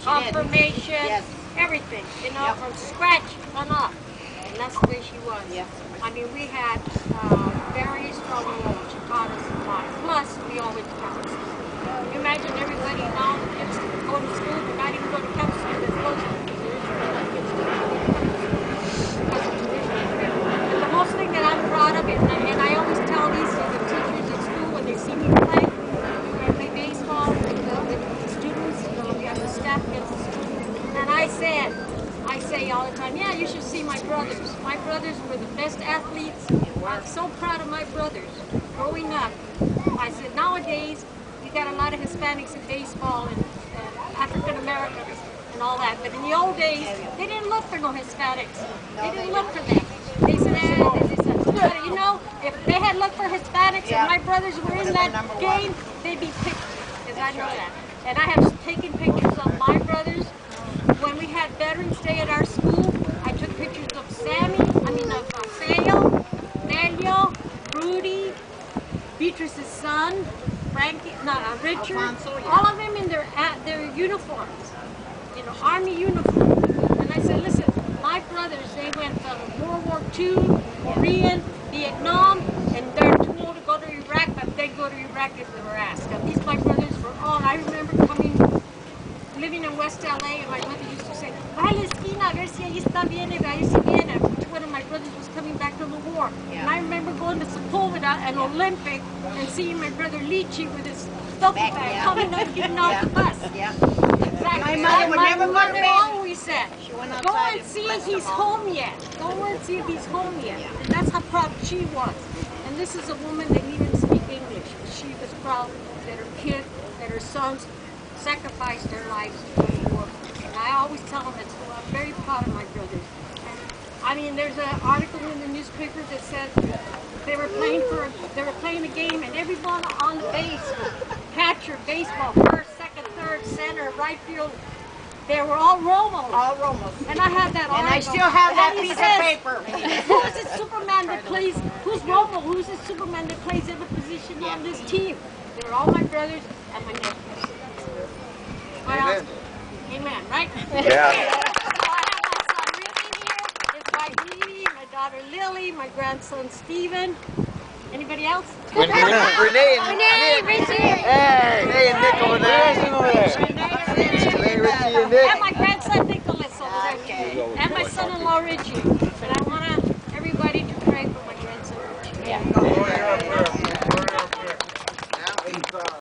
confirmation, yes. everything, you know, from scratch on up. And that's the way she was. Yeah. I mean, we had very strong roles. She taught us a lot. Plus, we always kept school. You imagine everybody now, the kids go to school, but not even go to prep school. They're supposed to. But the most thing that I'm proud of, and I always tell these to the teachers at school when they see me play, when I play baseball with the students, you know, we have the staff against the students, and I say all the time, yeah, you should see my brothers. My brothers were the best athletes. I'm so proud of my brothers. Growing up, I said, nowadays, you got a lot of Hispanics in baseball and African Americans and all that. But in the old days, they didn't look for no Hispanics. They didn't look for them. They said, you know, if they had looked for Hispanics and my brothers were in that game, they'd be picked. Because I know that. And I have taken pictures of my brothers. When we had Veterans Day at our school, I took pictures of Sayo, Daniel, Rudy, Beatrice's son, Frankie, Richard, all of them in their uniforms, you know, Army uniforms. And I said, listen, my brothers, they went from World War II, Korean, Vietnam, and they're too old to go to Iraq, but they go to Iraq if they were asked. And these my brothers were all, I remember living in West LA, and my mother used to say, va a la esquina, a ver si ahí está bien, a ver si viene. One of my brothers was coming back from the war. Yeah. And I remember going to Sepulveda and Olympic and seeing my brother Lichi with his duffel bag coming up, getting off the bus. Yeah. Exactly. My mother always said, go and see if he's home yet. Go and see if he's home yet. Yeah. And that's how proud she was. And this is a woman that didn't even speak English. She was proud that her kid, that her sons sacrificed their lives for the war. And I always tell them that, so I'm very proud of my brothers. And, I mean, there's an article in the newspaper that said they were playing a game, and everyone on the base was catcher, baseball, first, second, third, center, right field. They were all Romos. All Romos. And I have that article. And I still have that piece of paper. Who is the Superman that plays, who's Romo? Who's the Superman that plays every position on this team? They were all my brothers and my nephews. Amen. Amen, right? Yeah. So I have my son Ricky here, his wife Edie, my daughter Lily, my grandson Stephen. Anybody else? Renee, Renee, Richie. Hey, and Nick over there.